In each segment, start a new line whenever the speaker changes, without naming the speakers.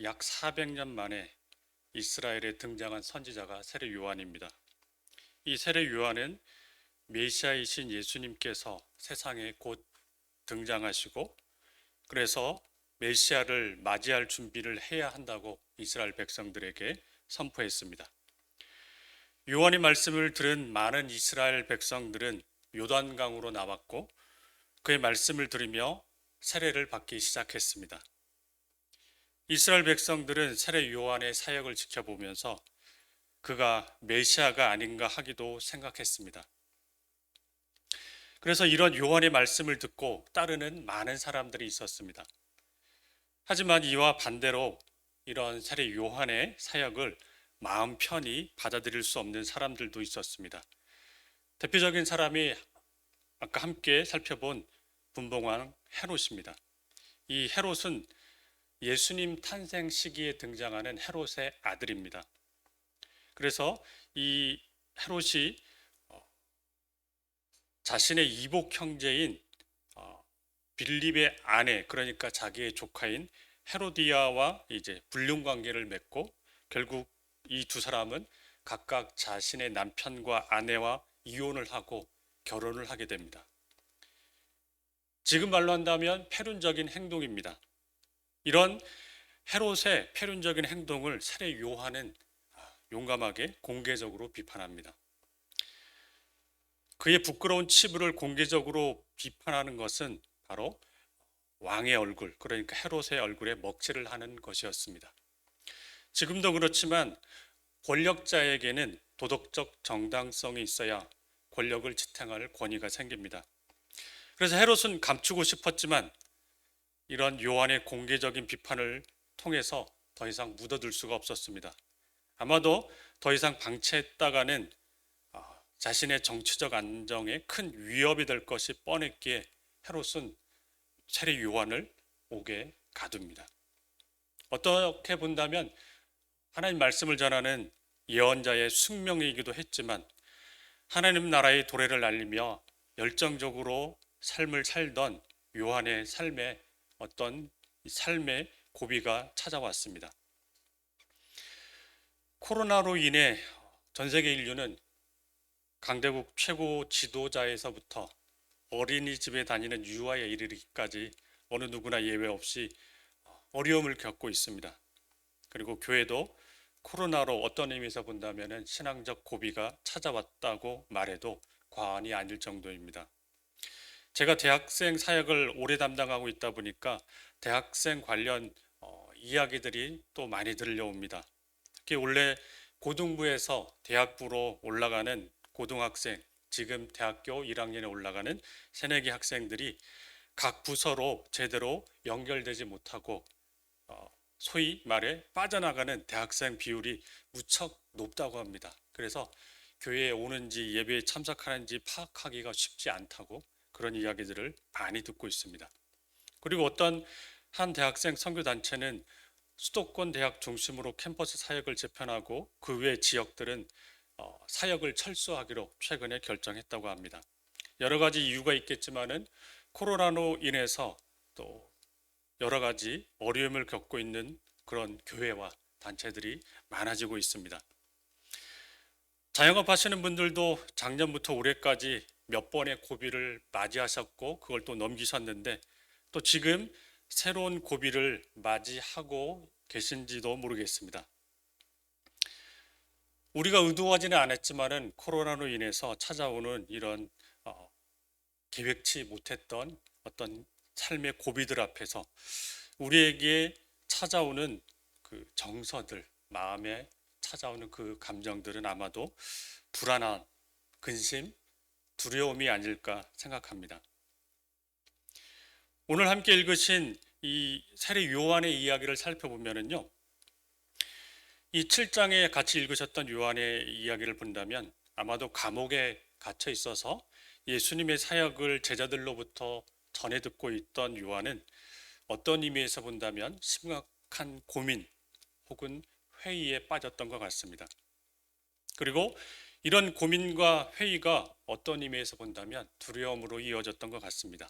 약 400년 만에 이스라엘에 등장한 선지자가 세례 요한입니다. 이 세례 요한은 메시아이신 예수님께서 세상에 곧 등장하시고 그래서 메시아를 맞이할 준비를 해야 한다고 이스라엘 백성들에게 선포했습니다. 요한의 말씀을 들은 많은 이스라엘 백성들은 요단강으로 나왔고 그의 말씀을 들으며 세례를 받기 시작했습니다. 이스라엘 백성들은 세례 요한의 사역을 지켜보면서 그가 메시아가 아닌가 하기도 생각했습니다. 그래서 이런 요한의 말씀을 듣고 따르는 많은 사람들이 있었습니다. 하지만 이와 반대로 이런 세례 요한의 사역을 마음 편히 받아들일 수 없는 사람들도 있었습니다. 대표적인 사람이 아까 함께 살펴본 분봉왕 헤롯입니다. 이 헤롯은 예수님 탄생 시기에 등장하는 헤롯의 아들입니다. 그래서 이 헤롯이 자신의 이복 형제인 빌립의 아내, 그러니까 자기의 조카인 헤로디아와 이제 불륜 관계를 맺고 결국 이 두 사람은 각각 자신의 남편과 아내와 이혼을 하고 결혼을 하게 됩니다. 지금 말로 한다면 패륜적인 행동입니다. 이런 헤롯의 패륜적인 행동을 세례 요한은 용감하게 공개적으로 비판합니다. 그의 부끄러운 치부를 공개적으로 비판하는 것은 바로 왕의 얼굴, 그러니까 헤롯의 얼굴에 먹칠을 하는 것이었습니다. 지금도 그렇지만 권력자에게는 도덕적 정당성이 있어야 권력을 지탱할 권위가 생깁니다. 그래서 헤롯은 감추고 싶었지만 이런 요한의 공개적인 비판을 통해서 더 이상 묻어둘 수가 없었습니다. 아마도 더 이상 방치했다가는 자신의 정치적 안정에 큰 위협이 될 것이 뻔했기에 헤롯은 세례 요한을 옥에 가둡니다. 어떻게 본다면 하나님 말씀을 전하는 예언자의 숙명이기도 했지만 하나님 나라의 도래를 알리며 열정적으로 삶을 살던 요한의 삶에 어떤 삶의 고비가 찾아왔습니다. 코로나로 인해 전 세계 인류는 강대국 최고 지도자에서부터 어린이집에 다니는 유아에 이르기까지 어느 누구나 예외 없이 어려움을 겪고 있습니다. 그리고 교회도 코로나로 어떤 의미에서 본다면 신앙적 고비가 찾아왔다고 말해도 과언이 아닐 정도입니다. 제가 대학생 사역을 오래 담당하고 있다 보니까 대학생 관련 이야기들이 또 많이 들려옵니다. 특히 원래 고등부에서 대학부로 올라가는 고등학생, 지금 대학교 1학년에 올라가는 새내기 학생들이 각 부서로 제대로 연결되지 못하고 소위 말해 빠져나가는 대학생 비율이 무척 높다고 합니다. 그래서 교회에 오는지 예배에 참석하는지 파악하기가 쉽지 않다고 그런 이야기들을 많이 듣고 있습니다. 그리고 어떤 한 대학생 선교단체는 수도권 대학 중심으로 캠퍼스 사역을 재편하고 그 외 지역들은 사역을 철수하기로 최근에 결정했다고 합니다. 여러 가지 이유가 있겠지만은 코로나로 인해서 또 여러 가지 어려움을 겪고 있는 그런 교회와 단체들이 많아지고 있습니다. 자영업 하시는 분들도 작년부터 올해까지 몇 번의 고비를 맞이하셨고 그걸 또 넘기셨는데 또 지금 새로운 고비를 맞이하고 계신지도 모르겠습니다. 우리가 의도하지는 않았지만은 코로나로 인해서 찾아오는 이런 계획치 못했던 어떤 삶의 고비들 앞에서 우리에게 찾아오는 그 정서들, 마음에 찾아오는 그 감정들은 아마도 불안한, 근심, 두려움이 아닐까 생각합니다. 오늘 함께 읽으신 이 세례 요한의 이야기를 살펴보면은요, 이 7장에 같이 읽으셨던 요한의 이야기를 본다면 아마도 감옥에 갇혀 있어서 예수님의 사역을 제자들로부터 전해 듣고 있던 요한은 어떤 의미에서 본다면 심각한 고민 혹은 회의에 빠졌던 것 같습니다. 그리고 이런 고민과 회의가 어떤 의미에서 본다면 두려움으로 이어졌던 것 같습니다.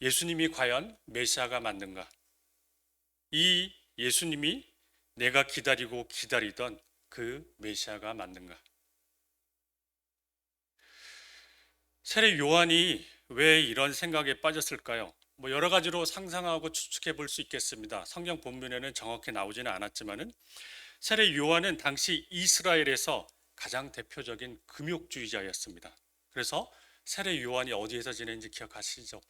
예수님이 과연 메시아가 맞는가? 이 예수님이 내가 기다리고 기다리던 그 메시아가 맞는가? 세례 요한이 왜 이런 생각에 빠졌을까요? 뭐 여러 가지로 상상하고 추측해 볼 수 있겠습니다. 성경 본문에는 정확히 나오지는 않았지만은 세례 요한은 당시 이스라엘에서 가장 대표적인 금욕주의자였습니다. 그래서 세례 요한이 어디에서 지냈는지 기억하시죠?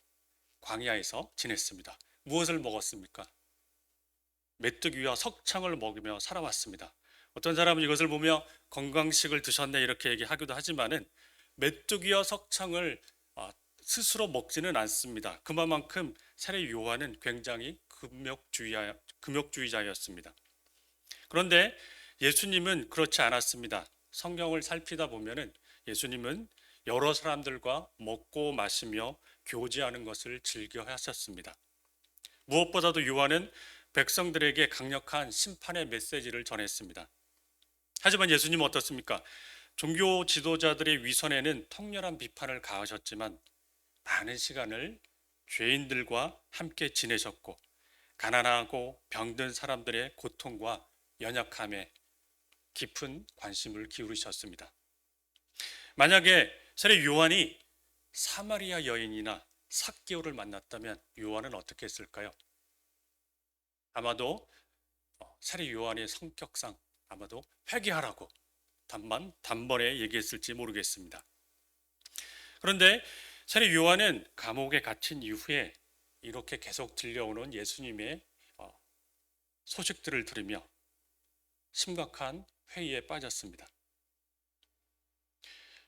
광야에서 지냈습니다. 무엇을 먹었습니까? 메뚜기와 석창을 먹으며 살아왔습니다. 어떤 사람은 이것을 보며 건강식을 드셨네 이렇게 얘기하기도 하지만은 메뚜기와 석창을 스스로 먹지는 않습니다. 그만큼 세례 요한은 굉장히 금욕주의자였습니다. 그런데 예수님은 그렇지 않았습니다. 성경을 살피다 보면은 예수님은 여러 사람들과 먹고 마시며 교제하는 것을 즐겨 하셨습니다. 무엇보다도 요한은 백성들에게 강력한 심판의 메시지를 전했습니다. 하지만 예수님은 어떻습니까? 종교 지도자들의 위선에는 통렬한 비판을 가하셨지만 많은 시간을 죄인들과 함께 지내셨고 가난하고 병든 사람들의 고통과 연약함에 깊은 관심을 기울이셨습니다. 만약에 세례 요한이 사마리아 여인이나 삭개오를 만났다면 요한은 어떻게 했을까요? 아마도 세례 요한의 성격상 아마도 회개하라고 단번에 얘기했을지 모르겠습니다. 그런데 세례 요한은 감옥에 갇힌 이후에 이렇게 계속 들려오는 예수님의 소식들을 들으며 심각한 회의에 빠졌습니다.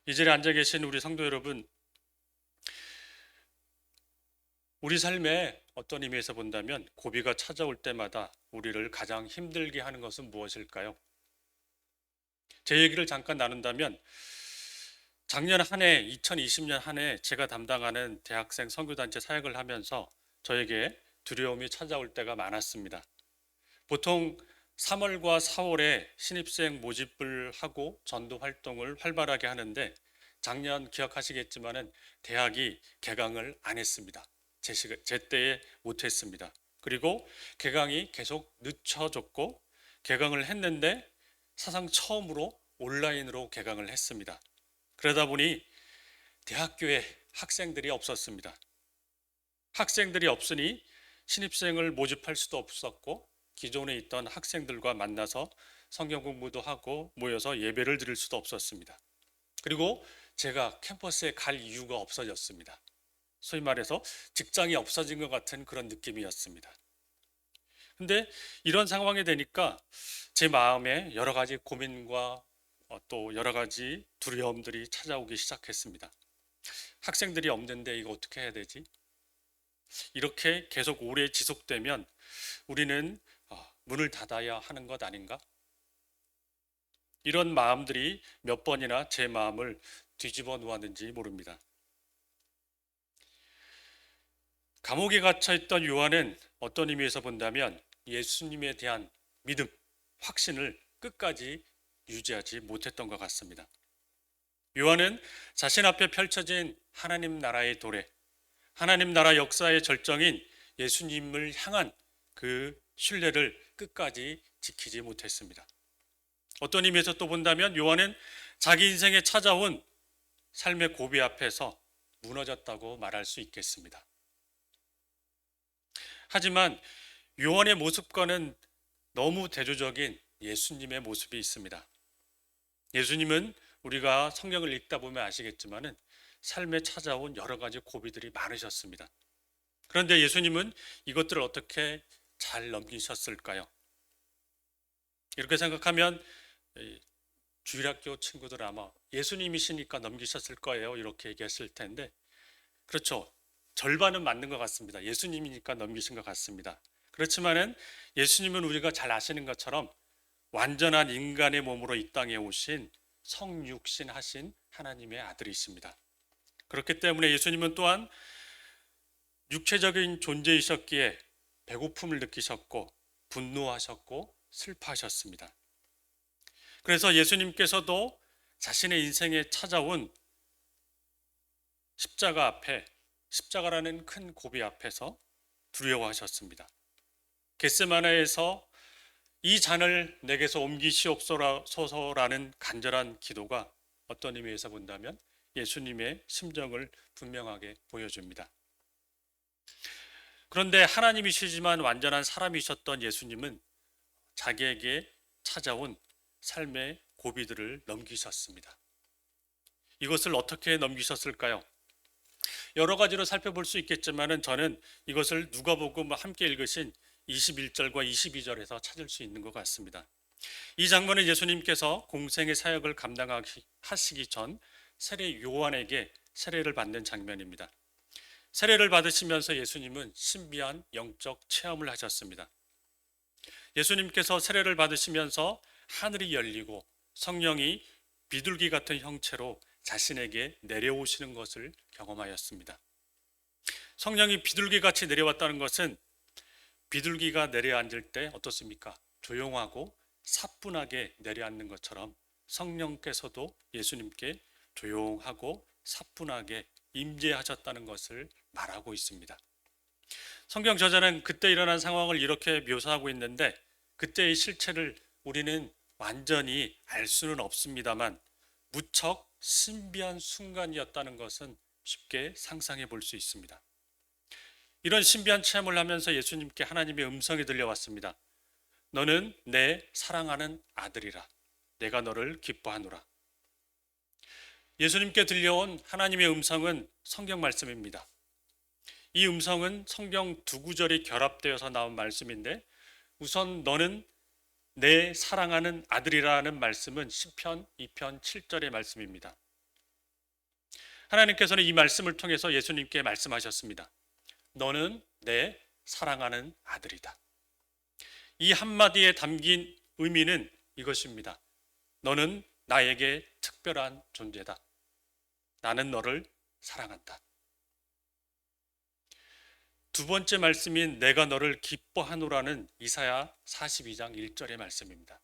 이 자리에 앉아 계신 우리 성도 여러분, 우리 삶에 어떤 의미에서 본다면 고비가 찾아올 때마다 우리를 가장 힘들게 하는 것은 무엇일까요? 제 얘기를 잠깐 나눈다면 작년 한 해, 2020년 한 해 제가 담당하는 대학생 선교단체 사역을 하면서 저에게 두려움이 찾아올 때가 많았습니다. 보통 3월과 4월에 신입생 모집을 하고 전도 활동을 활발하게 하는데 작년 기억하시겠지만은 대학이 개강을 안 했습니다. 제 때에 못했습니다. 그리고 개강이 계속 늦춰졌고 개강을 했는데 사상 처음으로 온라인으로 개강을 했습니다. 그러다 보니 대학교에 학생들이 없었습니다. 학생들이 없으니 신입생을 모집할 수도 없었고 기존에 있던 학생들과 만나서 성경 공부도 하고 모여서 예배를 드릴 수도 없었습니다. 그리고 제가 캠퍼스에 갈 이유가 없어졌습니다. 소위 말해서 직장이 없어진 것 같은 그런 느낌이었습니다. 근데 이런 상황이 되니까 제 마음에 여러 가지 고민과 또 여러 가지 두려움들이 찾아오기 시작했습니다. 학생들이 없는데 이거 어떻게 해야 되지? 이렇게 계속 오래 지속되면 우리는 문을 닫아야 하는 것 아닌가? 이런 마음들이 몇 번이나 제 마음을 뒤집어 놓았는지 모릅니다. 감옥에 갇혀 있던 요한은 어떤 의미에서 본다면 예수님에 대한 믿음, 확신을 끝까지 유지하지 못했던 것 같습니다. 요한은 자신 앞에 펼쳐진 하나님 나라의 도래, 하나님 나라 역사의 절정인 예수님을 향한 그 신뢰를 끝까지 지키지 못했습니다. 어떤 의미에서 또 본다면 요한은 자기 인생에 찾아온 삶의 고비 앞에서 무너졌다고 말할 수 있겠습니다. 하지만 요한의 모습과는 너무 대조적인 예수님의 모습이 있습니다. 예수님은 우리가 성경을 읽다 보면 아시겠지만은 삶에 찾아온 여러 가지 고비들이 많으셨습니다. 그런데 예수님은 이것들을 어떻게 잘 넘기셨을까요? 이렇게 생각하면 주일학교 친구들 아마 예수님이시니까 넘기셨을 거예요. 이렇게 얘기했을 텐데 그렇죠. 절반은 맞는 것 같습니다. 예수님이니까 넘기신 것 같습니다. 그렇지만은 예수님은 우리가 잘 아시는 것처럼 완전한 인간의 몸으로 이 땅에 오신 성육신 하신 하나님의 아들이십니다. 그렇기 때문에 예수님은 또한 육체적인 존재이셨기에 배고픔을 느끼셨고 분노하셨고 슬퍼하셨습니다. 그래서 예수님께서도 자신의 인생에 찾아온 십자가라는 큰 고비 앞에서 두려워하셨습니다. 겟세마네에서 이 잔을 내게서 옮기시옵소서라는 간절한 기도가 어떤 의미에서 본다면 예수님의 심정을 분명하게 보여줍니다. 그런데 하나님이시지만 완전한 사람이셨던 예수님은 자기에게 찾아온 삶의 고비들을 넘기셨습니다. 이것을 어떻게 넘기셨을까요? 여러 가지로 살펴볼 수 있겠지만은 저는 이것을 누가복음 함께 읽으신 21절과 22절에서 찾을 수 있는 것 같습니다. 이 장면은 예수님께서 공생의 사역을 감당하시기 전 세례 요한에게 세례를 받는 장면입니다. 세례를 받으시면서 예수님은 신비한 영적 체험을 하셨습니다. 예수님께서 세례를 받으시면서 하늘이 열리고 성령이 비둘기 같은 형체로 자신에게 내려오시는 것을 경험하였습니다. 성령이 비둘기같이 내려왔다는 것은 비둘기가 내려앉을 때 어떻습니까? 조용하고 사뿐하게 내려앉는 것처럼 성령께서도 예수님께 조용하고 사뿐하게 임재하셨다는 것을 말하고 있습니다. 성경 저자는 그때 일어난 상황을 이렇게 묘사하고 있는데 그때의 실체를 우리는 완전히 알 수는 없습니다만 무척 신비한 순간이었다는 것은 쉽게 상상해 볼 수 있습니다. 이런 신비한 체험을 하면서 예수님께 하나님의 음성이 들려왔습니다. 너는 내 사랑하는 아들이라. 내가 너를 기뻐하노라. 예수님께 들려온 하나님의 음성은 성경 말씀입니다. 이 음성은 성경 두 구절이 결합되어서 나온 말씀인데 우선 너는 내 사랑하는 아들이라는 말씀은 시편 2편 7절의 말씀입니다. 하나님께서는 이 말씀을 통해서 예수님께 말씀하셨습니다. 너는 내 사랑하는 아들이다. 이 한마디에 담긴 의미는 이것입니다. 너는 나에게 특별한 존재다. 나는 너를 사랑한다. 두 번째 말씀인 내가 너를 기뻐하노라는 이사야 42장 1절의 말씀입니다.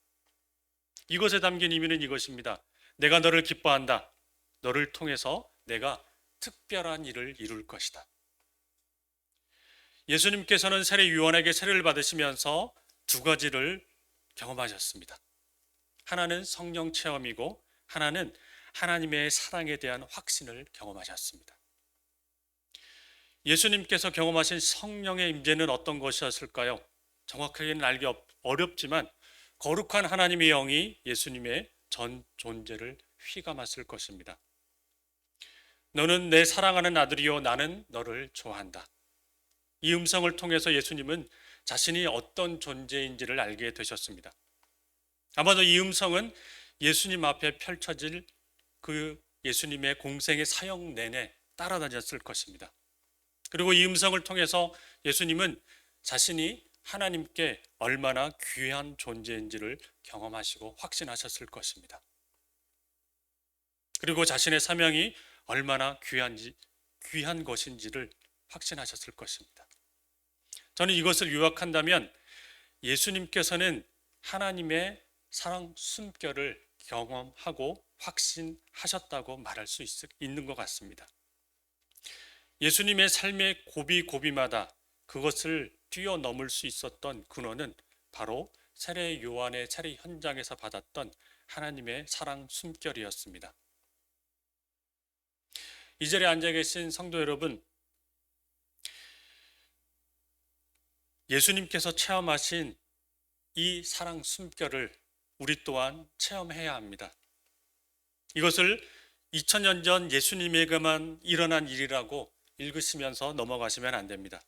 이것에 담긴 의미는 이것입니다. 내가 너를 기뻐한다. 너를 통해서 내가 특별한 일을 이룰 것이다. 예수님께서는 세례 요한에게 세례를 받으시면서 두 가지를 경험하셨습니다. 하나는 성령 체험이고 하나는 하나님의 사랑에 대한 확신을 경험하셨습니다. 예수님께서 경험하신 성령의 임재는 어떤 것이었을까요? 정확하게는 알기 어렵지만 거룩한 하나님의 영이 예수님의 전 존재를 휘감았을 것입니다. 너는 내 사랑하는 아들이요 나는 너를 좋아한다. 이 음성을 통해서 예수님은 자신이 어떤 존재인지를 알게 되셨습니다. 아마도 이 음성은 예수님 앞에 펼쳐질 그 예수님의 공생의 사역 내내 따라다녔을 것입니다. 그리고 이 음성을 통해서 예수님은 자신이 하나님께 얼마나 귀한 존재인지를 경험하시고 확신하셨을 것입니다. 그리고 자신의 사명이 얼마나 귀한 것인지를 확신하셨을 것입니다. 저는 이것을 요약한다면 예수님께서는 하나님의 사랑 숨결을 경험하고 확신하셨다고 말할 수 있는 것 같습니다. 예수님의 삶의 고비고비마다 그것을 뛰어넘을 수 있었던 근원은 바로 세례 요한의 세례 현장에서 받았던 하나님의 사랑 숨결이었습니다. 이 자리에 앉아 계신 성도 여러분, 예수님께서 체험하신 이 사랑 숨결을 우리 또한 체험해야 합니다. 이것을 2000년 전 예수님에게만 일어난 일이라고 읽으시면서 넘어가시면 안 됩니다.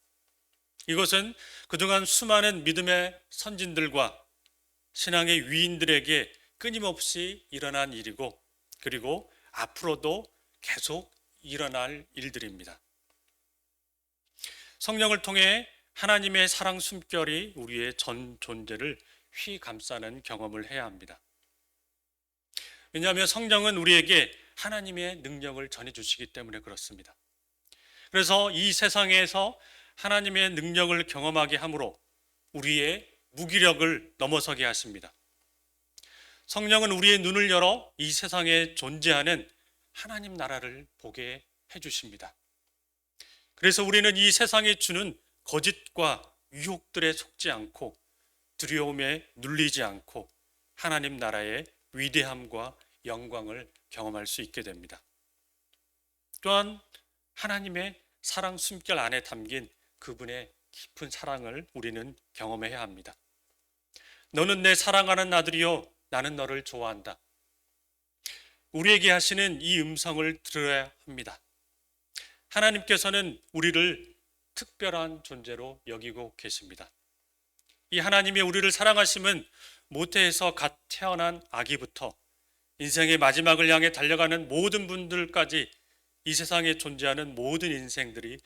이것은 그동안 수많은 믿음의 선진들과 신앙의 위인들에게 끊임없이 일어난 일이고 그리고 앞으로도 계속 일어날 일들입니다. 성령을 통해 하나님의 사랑 숨결이 우리의 전 존재를 휘감싸는 경험을 해야 합니다. 왜냐하면 성령은 우리에게 하나님의 능력을 전해주시기 때문에 그렇습니다. 그래서 이 세상에서 하나님의 능력을 경험하게 함으로 우리의 무기력을 넘어서게 하십니다. 성령은 우리의 눈을 열어 이 세상에 존재하는 하나님 나라를 보게 해주십니다. 그래서 우리는 이 세상에 주는 거짓과 유혹들에 속지 않고 두려움에 눌리지 않고 하나님 나라의 위대함과 영광을 경험할 수 있게 됩니다. 또한 하나님의 사랑 숨결 안에 담긴 그분의 깊은 사랑을 우리는 경험해야 합니다. 너는 내 사랑하는 아들이요 나는 너를 좋아한다. 우리에게 하시는 이 음성을 들어야 합니다. 하나님께서는 우리를 특별한 존재로 여기고 계십니다. 이 하나님의 우리를 사랑하심은 모태에서 갓 태어난 아기부터 인생의 마지막을 향해 달려가는 모든 분들까지 이 세상에 존재하는 모든 인생들이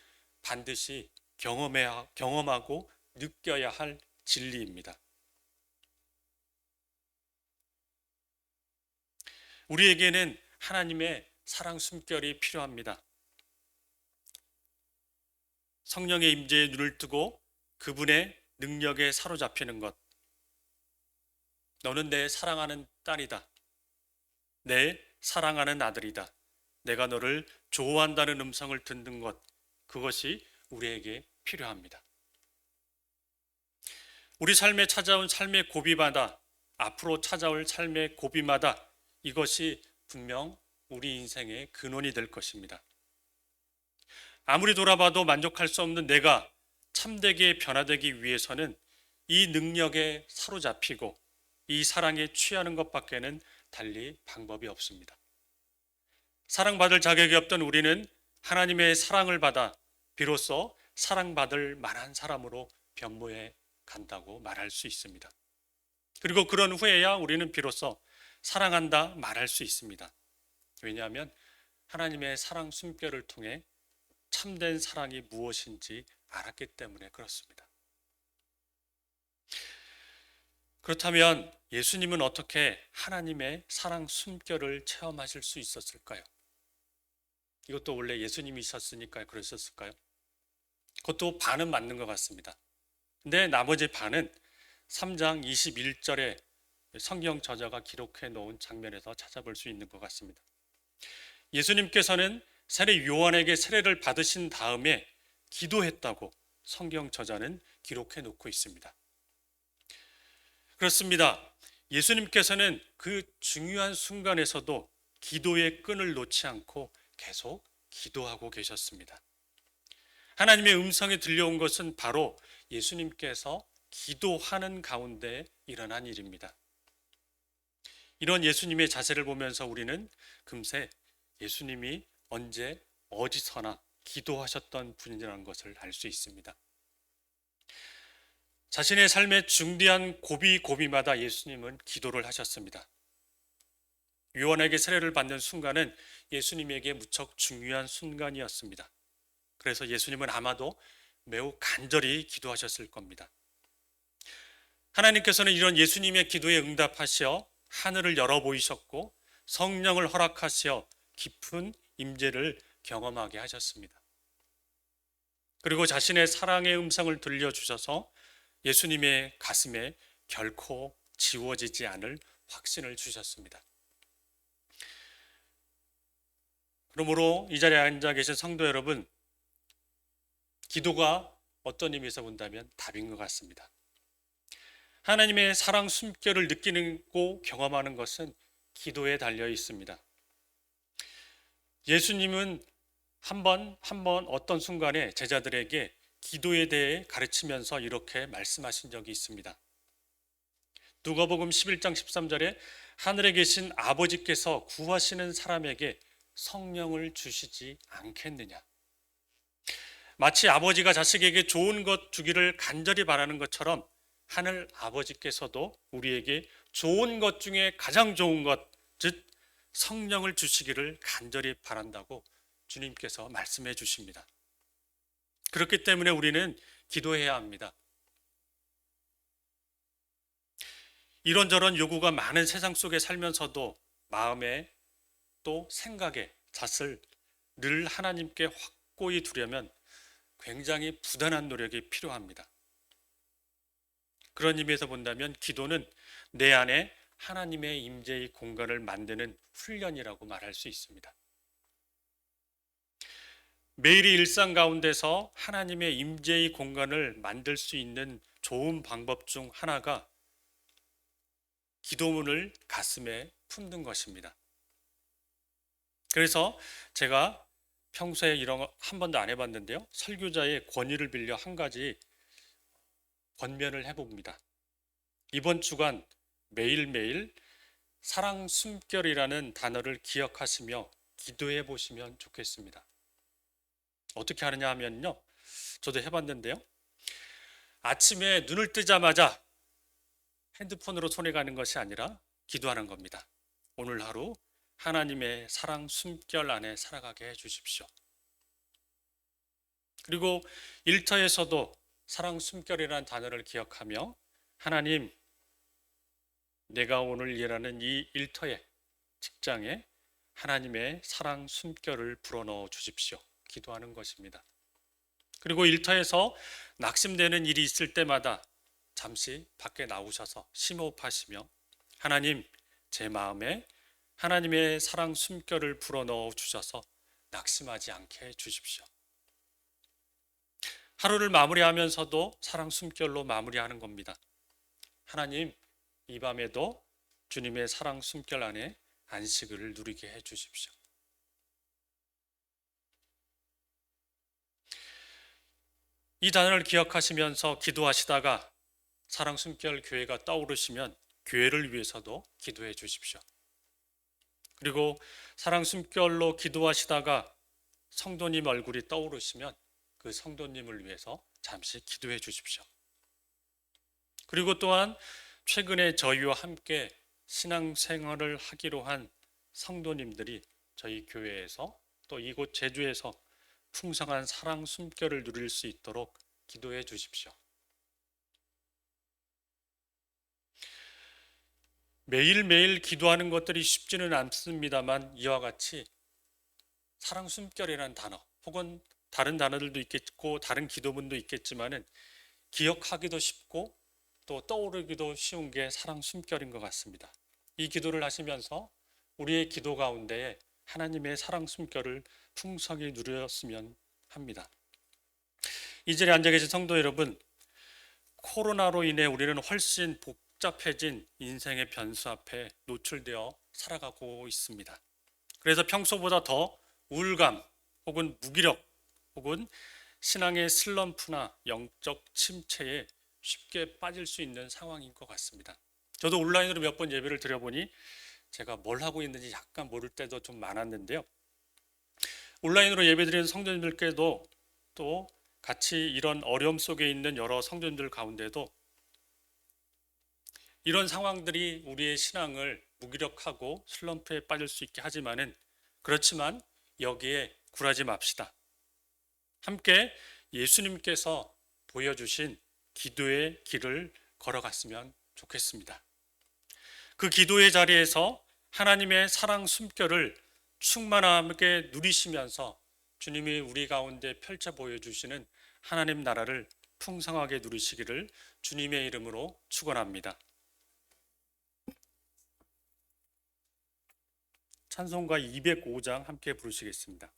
반드시 경험하고 느껴야 할 진리입니다. 우리에게는 하나님의 사랑 숨결이 필요합니다. 성령의 임재에 눈을 뜨고 그분의 능력에 사로잡히는 것. 너는 내 사랑하는 딸이다. 내 사랑하는 아들이다. 내가 너를 좋아한다는 음성을 듣는 것. 그것이 우리에게 필요합니다. 우리 삶에 찾아온 삶의 고비마다, 앞으로 찾아올 삶의 고비마다 이것이 분명 우리 인생의 근원이 될 것입니다. 아무리 돌아봐도 만족할 수 없는 내가 참되게 변화되기 위해서는 이 능력에 사로잡히고 이 사랑에 취하는 것밖에는 달리 방법이 없습니다. 사랑받을 자격이 없던 우리는 하나님의 사랑을 받아 비로소 사랑받을 만한 사람으로 변모해 간다고 말할 수 있습니다. 그리고 그런 후에야 우리는 비로소 사랑한다 말할 수 있습니다. 왜냐하면 하나님의 사랑 숨결을 통해 참된 사랑이 무엇인지 알았기 때문에 그렇습니다. 그렇다면 예수님은 어떻게 하나님의 사랑 숨결을 체험하실 수 있었을까요? 이것도 원래 예수님이셨으니까 그러셨을까요? 그것도 반은 맞는 것 같습니다. 근데 나머지 반은 3장 21절에 성경 저자가 기록해 놓은 장면에서 찾아볼 수 있는 것 같습니다. 예수님께서는 세례 요한에게 세례를 받으신 다음에 기도했다고 성경 저자는 기록해 놓고 있습니다. 그렇습니다. 예수님께서는 그 중요한 순간에서도 기도의 끈을 놓지 않고 계속 기도하고 계셨습니다. 하나님의 음성이 들려온 것은 바로 예수님께서 기도하는 가운데 일어난 일입니다. 이런 예수님의 자세를 보면서 우리는 금세 예수님이 언제 어디서나 기도하셨던 분이라는 것을 알 수 있습니다. 자신의 삶의 중대한 고비마다 예수님은 기도를 하셨습니다. 요한에게 세례를 받는 순간은 예수님에게 무척 중요한 순간이었습니다. 그래서 예수님은 아마도 매우 간절히 기도하셨을 겁니다. 하나님께서는 이런 예수님의 기도에 응답하시어 하늘을 열어 보이셨고 성령을 허락하시어 깊은 임재를 경험하게 하셨습니다. 그리고 자신의 사랑의 음성을 들려주셔서 예수님의 가슴에 결코 지워지지 않을 확신을 주셨습니다. 그러므로 이 자리에 앉아 계신 성도 여러분, 기도가 어떤 의미에서 본다면 답인 것 같습니다. 하나님의 사랑 숨결을 느끼고 경험하는 것은 기도에 달려 있습니다. 예수님은 한 번 어떤 순간에 제자들에게 기도에 대해 가르치면서 이렇게 말씀하신 적이 있습니다. 누가복음 11장 13절에 하늘에 계신 아버지께서 구하시는 사람에게 성령을 주시지 않겠느냐. 마치 아버지가 자식에게 좋은 것 주기를 간절히 바라는 것처럼 하늘 아버지께서도 우리에게 좋은 것 중에 가장 좋은 것, 즉 성령을 주시기를 간절히 바란다고 주님께서 말씀해 주십니다. 그렇기 때문에 우리는 기도해야 합니다. 이런저런 요구가 많은 세상 속에 살면서도 마음에 또 생각에 잣을 늘 하나님께 확고히 두려면 굉장히 부단한 노력이 필요합니다. 그런 의미에서 본다면 기도는 내 안에 하나님의 임재의 공간을 만드는 훈련이라고 말할 수 있습니다. 매일의 일상 가운데서 하나님의 임재의 공간을 만들 수 있는 좋은 방법 중 하나가 기도문을 가슴에 품는 것입니다. 그래서 제가 평소에 이런 거 한 번도 안 해봤는데요. 설교자의 권위를 빌려 한 가지 권면을 해봅니다. 이번 주간 매일매일 사랑 숨결이라는 단어를 기억하시며 기도해 보시면 좋겠습니다. 어떻게 하느냐 하면요. 저도 해봤는데요. 아침에 눈을 뜨자마자 핸드폰으로 손에 가는 것이 아니라 기도하는 겁니다. 오늘 하루 하나님의 사랑 숨결 안에 살아가게 해 주십시오. 그리고 일터에서도 사랑 숨결이라는 단어를 기억하며 하나님, 내가 오늘 일하는 이 일터에, 직장에 하나님의 사랑 숨결을 불어넣어 주십시오. 기도하는 것입니다. 그리고 일터에서 낙심되는 일이 있을 때마다 잠시 밖에 나오셔서 심호흡하시며 하나님, 제 마음에 하나님의 사랑 숨결을 불어넣어 주셔서 낙심하지 않게 해 주십시오. 하루를 마무리하면서도 사랑 숨결로 마무리하는 겁니다. 하나님, 이 밤에도 주님의 사랑 숨결 안에 안식을 누리게 해 주십시오. 이 단어를 기억하시면서 기도하시다가 사랑 숨결 교회가 떠오르시면 교회를 위해서도 기도해 주십시오. 그리고 사랑 숨결로 기도하시다가 성도님 얼굴이 떠오르시면 그 성도님을 위해서 잠시 기도해 주십시오. 그리고 또한 최근에 저희와 함께 신앙생활을 하기로 한 성도님들이 저희 교회에서 또 이곳 제주에서 풍성한 사랑 숨결을 누릴 수 있도록 기도해 주십시오. 매일매일 기도하는 것들이 쉽지는 않습니다만 이와 같이 사랑 숨결이라는 단어 혹은 다른 단어들도 있겠고 다른 기도문도 있겠지만은 기억하기도 쉽고 또 떠오르기도 쉬운 게 사랑 숨결인 것 같습니다. 이 기도를 하시면서 우리의 기도 가운데에 하나님의 사랑 숨결을 풍성히 누렸으면 합니다. 이 자리에 앉아 계신 성도 여러분, 코로나로 인해 우리는 훨씬 복잡해진 인생의 변수 앞에 노출되어 살아가고 있습니다. 그래서 평소보다 더 우울감 혹은 무기력 혹은 신앙의 슬럼프나 영적 침체에 쉽게 빠질 수 있는 상황인 것 같습니다. 저도 온라인으로 몇 번 예배를 드려보니 제가 뭘 하고 있는지 약간 모를 때도 좀 많았는데요. 온라인으로 예배드리는 성도님들께도 또 같이 이런 어려움 속에 있는 여러 성도님들 가운데도 이런 상황들이 우리의 신앙을 무기력하고 슬럼프에 빠질 수 있게 하지만은 그렇지만 여기에 굴하지 맙시다. 함께 예수님께서 보여주신 기도의 길을 걸어갔으면 좋겠습니다. 그 기도의 자리에서 하나님의 사랑 숨결을 충만하게 누리시면서 주님이 우리 가운데 펼쳐 보여주시는 하나님 나라를 풍성하게 누리시기를 주님의 이름으로 축원합니다. 찬송가 205장 함께 부르시겠습니다.